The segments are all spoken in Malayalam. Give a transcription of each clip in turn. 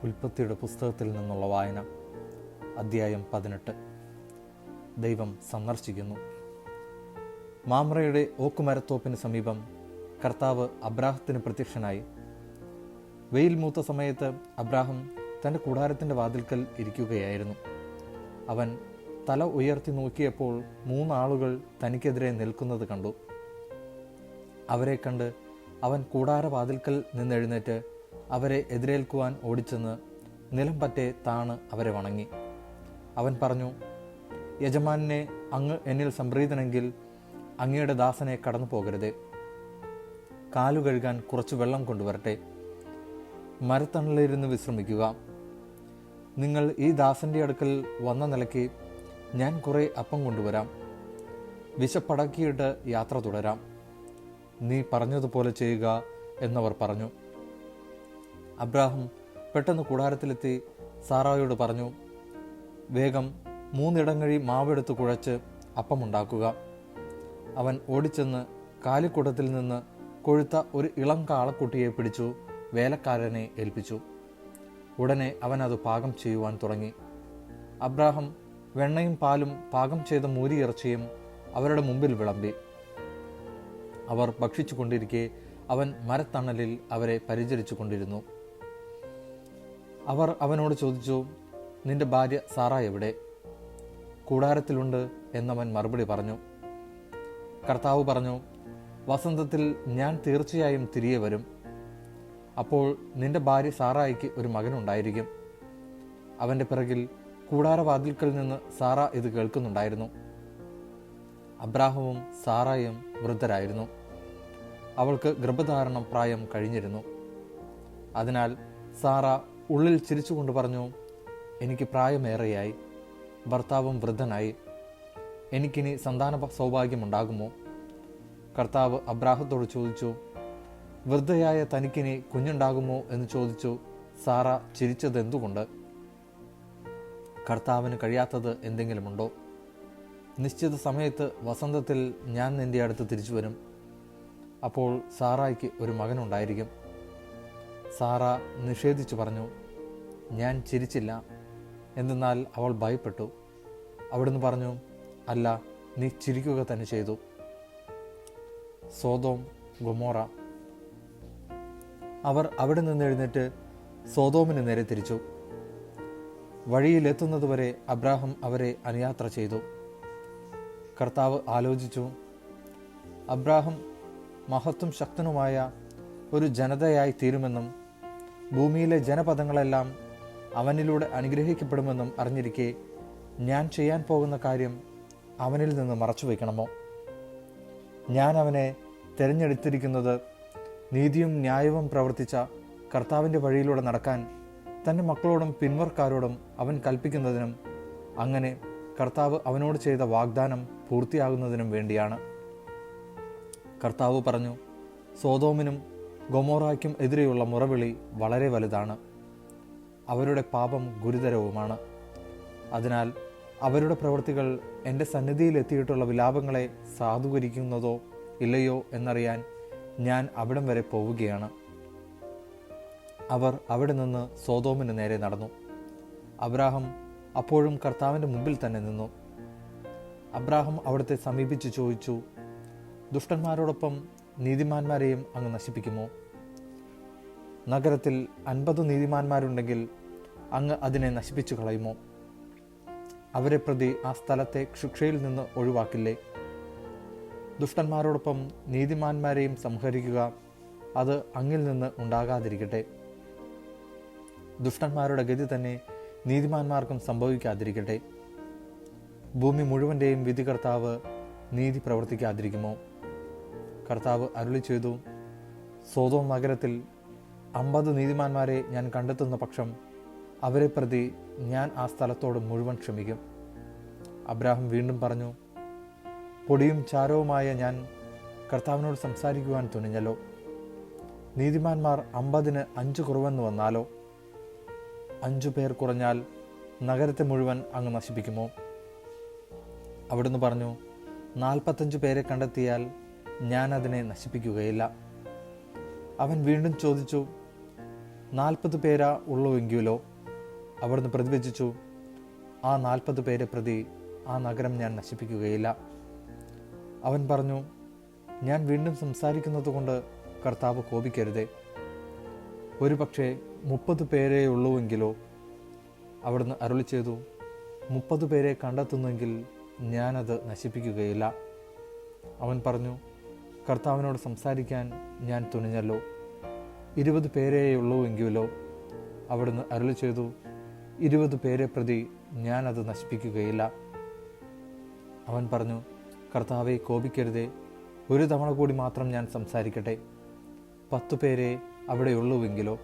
ഉൽപ്പത്തിയുടെ പുസ്തകത്തിൽ നിന്നുള്ള വായന. അധ്യായം 18. ദൈവം സന്ദർശിക്കുന്നു. മാമ്രയുടെ ഓക്കുമരത്തോപ്പിന് സമീപം കർത്താവ് അബ്രാഹത്തിന് പ്രത്യക്ഷനായി. വെയിൽ മൂത്ത സമയത്ത് അബ്രാഹം തൻ്റെ കൂടാരത്തിൻ്റെ വാതിൽക്കൽ ഇരിക്കുകയായിരുന്നു. അവൻ തല ഉയർത്തി നോക്കിയപ്പോൾ 3 ആളുകൾ തനിക്കെതിരെ നിൽക്കുന്നത് കണ്ടു. അവരെ കണ്ട് അവൻ കൂടാരവാതിൽക്കൽ നിന്നെഴുന്നേറ്റ് അവരെ എതിരേൽക്കുവാൻ ഓടിച്ചെന്ന് നിലം പറ്റെ താണ് അവരെ വണങ്ങി. അവൻ പറഞ്ഞു, യജമാനെ, അങ്ങ് എന്നിൽ സംപ്രീതനെങ്കിൽ അങ്ങയുടെ ദാസനെ കടന്നു പോകരുതേ. കാലു കഴുകാൻ കുറച്ച് വെള്ളം കൊണ്ടുവരട്ടെ. മരത്തണലിരുന്ന് വിശ്രമിക്കുക. നിങ്ങൾ ഈ ദാസന്റെ അടുക്കൽ വന്ന നിലയ്ക്ക് ഞാൻ കുറെ അപ്പം കൊണ്ടുവരാം. വിശപ്പടക്കിയിട്ട് യാത്ര തുടരാം. നീ പറഞ്ഞതുപോലെ ചെയ്യുക എന്നവർ പറഞ്ഞു. അബ്രാഹം പെട്ടെന്ന് കൂടാരത്തിലെത്തി സാറായോട് പറഞ്ഞു, വേഗം 3 ഇടങ്ങഴി മാവെടുത്ത് കുഴച്ച് അപ്പമുണ്ടാക്കുക. അവൻ ഓടിച്ചെന്ന് കാലിക്കൂടത്തിൽ നിന്ന് കൊഴുത്ത ഒരു ഇളം കാളക്കുട്ടിയെ പിടിച്ചു വേലക്കാരനെ ഏൽപ്പിച്ചു. ഉടനെ അവൻ അത് പാകം ചെയ്യുവാൻ തുടങ്ങി. അബ്രാഹം വെണ്ണയും പാലും പാകം ചെയ്ത മൂരിയിറച്ചിയും അവരുടെ മുമ്പിൽ വിളമ്പി. അവർ ഭക്ഷിച്ചു കൊണ്ടിരിക്കെ അവൻ മരത്തണലിൽ അവരെ പരിചരിച്ചു കൊണ്ടിരുന്നു. അവർ അവനോട് ചോദിച്ചു, നിന്റെ ഭാര്യ സാറ എവിടെ? കൂടാരത്തിലുണ്ട് എന്നവൻ മറുപടി പറഞ്ഞു. കർത്താവ് പറഞ്ഞു, വസന്തത്തിൽ ഞാൻ തീർച്ചയായും തിരികെ വരും. അപ്പോൾ നിന്റെ ഭാര്യ സാറായിക്ക് ഒരു മകനുണ്ടായിരിക്കും. അവൻ്റെ പിറകിൽ കൂടാരവാതിൽക്കൽ നിന്ന് സാറ ഇത് കേൾക്കുന്നുണ്ടായിരുന്നു. അബ്രാഹവും സാറായും വൃദ്ധരായിരുന്നു. അവൾക്ക് ഗർഭധാരണം പ്രായം കഴിഞ്ഞിരുന്നു. അതിനാൽ സാറ ഉള്ളിൽ ചിരിച്ചുകൊണ്ട് പറഞ്ഞു, എനിക്ക് പ്രായമേറെയായി, ഭർത്താവും വൃദ്ധനായി, എനിക്കിനി സന്താന സൗഭാഗ്യമുണ്ടാകുമോ? കർത്താവ് അബ്രാഹത്തോട് ചോദിച്ചു, വൃദ്ധയായ തനിക്കിനി കുഞ്ഞുണ്ടാകുമോ എന്ന് ചോദിച്ചു. സാറ ചിരിച്ചതെന്തുകൊണ്ട്? കർത്താവിന് കഴിയാത്തത് എന്തെങ്കിലുമുണ്ടോ? നിശ്ചിത സമയത്ത് വസന്തത്തിൽ ഞാൻ നിന്റെ അടുത്ത് തിരിച്ചു വരും. അപ്പോൾ സാറായ്ക്ക് ഒരു മകനുണ്ടായിരിക്കും. സാറ നിഷേധിച്ചു പറഞ്ഞു, ഞാൻ ചിരിച്ചില്ല. എന്തെന്നാൽ അവൾ ഭയപ്പെട്ടു. അവിടുന്ന് പറഞ്ഞു, അല്ല, നീ ചിരിക്കുക തന്നെ ചെയ്തു. Sodom Gomorrah. അവർ അവിടെ നിന്ന് എഴുന്നേറ്റ് സോദോമിന് നേരെ തിരിച്ചു. വഴിയിലെത്തുന്നതുവരെ അബ്രാഹം അവരെ അനുയാത്ര ചെയ്തു. കർത്താവ് ആലോചിച്ചു, അബ്രാഹം മഹത്വം ശക്തനുമായ ഒരു ജനതയായി തീരുമെന്നും ഭൂമിയിലെ ജനപദങ്ങളെല്ലാം അവനിലൂടെ അനുഗ്രഹിക്കപ്പെടുമെന്നും അറിഞ്ഞിരിക്കെ ഞാൻ ചെയ്യാൻ പോകുന്ന കാര്യം അവനിൽ നിന്ന് മറച്ചുവെക്കണമോ? ഞാൻ അവനെ തിരഞ്ഞെടുത്തിരിക്കുന്നത് നീതിയും ന്യായവും പ്രവർത്തിച്ച കർത്താവിൻ്റെ വഴിയിലൂടെ നടക്കാൻ തൻ്റെ മക്കളോടും പിൻവർക്കാരോടും അവൻ കൽപ്പിക്കുന്നതിനും അങ്ങനെ കർത്താവ് അവനോട് ചെയ്ത വാഗ്ദാനം പൂർത്തിയാകുന്നതിനും വേണ്ടിയാണ്. കർത്താവ് പറഞ്ഞു, സോദോമിനും ഗൊമോറായ്ക്കും എതിരെയുള്ള മുറവിളി വളരെ വലുതാണ്. അവരുടെ പാപം ഗുരുതരവുമാണ്. അതിനാൽ അവരുടെ പ്രവൃത്തികൾ എൻ്റെ സന്നിധിയിലെത്തിയിട്ടുള്ള വിലാപങ്ങളെ സാധൂകരിക്കുന്നതോ ഇല്ലയോ എന്നറിയാൻ ഞാൻ അവിടം വരെ പോവുകയാണ്. അവർ അവിടെ നിന്ന് സോദോമിന് നേരെ നടന്നു. അബ്രാഹം അപ്പോഴും കർത്താവിൻ്റെ മുമ്പിൽ തന്നെ നിന്നു. അബ്രാഹം അവിടുത്തെ സമീപിച്ച് ചോദിച്ചു, ദുഷ്ടന്മാരോടൊപ്പം നീതിമാന്മാരെയും അങ്ങ് നശിപ്പിക്കുമോ? നഗരത്തിൽ 50 നീതിമാന്മാരുണ്ടെങ്കിൽ അങ്ങ് അതിനെ നശിപ്പിച്ചു കളയുമോ? അവരെ പ്രതി ആ സ്ഥലത്തെ ശിക്ഷയിൽ നിന്ന് ഒഴിവാക്കില്ലേ? ദുഷ്ടന്മാരോടൊപ്പം നീതിമാന്മാരെയും സംഹരിക്കുക, അത് അങ്ങിൽ നിന്ന് ഉണ്ടാകാതിരിക്കട്ടെ. ദുഷ്ടന്മാരുടെ ഗതി തന്നെ നീതിമാന്മാർക്കും സംഭവിക്കാതിരിക്കട്ടെ. ഭൂമി മുഴുവൻ്റെയും വിധികർത്താവ് നീതി പ്രവർത്തിക്കാതിരിക്കുമോ? കർത്താവ് അരുളി ചെയ്തു, സോദോം നഗരത്തിൽ 50 നീതിമാന്മാരെ ഞാൻ കണ്ടെത്തുന്ന പക്ഷം അവരെ പ്രതി ഞാൻ ആ സ്ഥലത്തോട് മുഴുവൻ ക്ഷമിക്കും. അബ്രാഹം വീണ്ടും പറഞ്ഞു, പൊടിയും ചാരവുമായ ഞാൻ കർത്താവിനോട് സംസാരിക്കുവാൻ തുനിഞ്ഞല്ലോ. നീതിമാന്മാർ 50-ന് 5 കുറവെന്ന് വന്നാലോ? 5 പേർ കുറഞ്ഞാൽ നഗരത്തെ മുഴുവൻ അങ്ങ് നശിപ്പിക്കുമോ? അവിടുന്ന് പറഞ്ഞു, 45 പേരെ കണ്ടെത്തിയാൽ ഞാൻ അതിനെ നശിപ്പിക്കുകയില്ല. അവൻ വീണ്ടും ചോദിച്ചു, 40 പേരാ ഉള്ളുവെങ്കിലോ? അവിടുന്ന് പ്രതിവചിച്ചു, ആ 40 പേരെ പ്രതി ആ നഗരം ഞാൻ നശിപ്പിക്കുകയില്ല. അവൻ പറഞ്ഞു, ഞാൻ വീണ്ടും സംസാരിക്കുന്നത് കൊണ്ട് കർത്താവ് കോപിക്കരുതേ. ഒരു പക്ഷേ 30 പേരേ ഉള്ളുവെങ്കിലോ? അവിടുന്ന് അരുളി ചെയ്തു, 30 പേരെ കണ്ടെത്തുന്നെങ്കിൽ ഞാനത് നശിപ്പിക്കുകയില്ല. അവൻ പറഞ്ഞു, കർത്താവിനോട് സംസാരിക്കാൻ ഞാൻ തുനിഞ്ഞല്ലോ. 20 പേരേ ഉള്ളുവെങ്കിലോ? അവിടുന്ന് അരുളി ചെയ്തു, 20 പേരെ പ്രതി ഞാനത് നശിപ്പിക്കുകയില്ല. അവൻ പറഞ്ഞു, കർത്താവെ കോപിക്കരുതേ, ഒരു തവണ കൂടി മാത്രം ഞാൻ സംസാരിക്കട്ടെ. 10 പേരെ അവിടെ ഉള്ളുവെങ്കിലോ?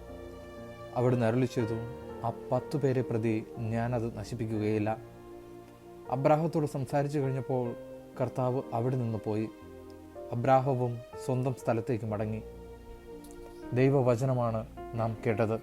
അവിടുന്ന് അരുളി ചെയ്തു, ആ 10 പേരെ പ്രതി ഞാനത് നശിപ്പിക്കുകയില്ല. അബ്രാഹത്തോട് സംസാരിച്ചു കഴിഞ്ഞപ്പോൾ കർത്താവ് അവിടെ നിന്ന് പോയി. അബ്രാഹവും സ്വന്തം സ്ഥലത്തേക്ക് മടങ്ങി. ദൈവവചനമാണ് നാം കേട്ടത്.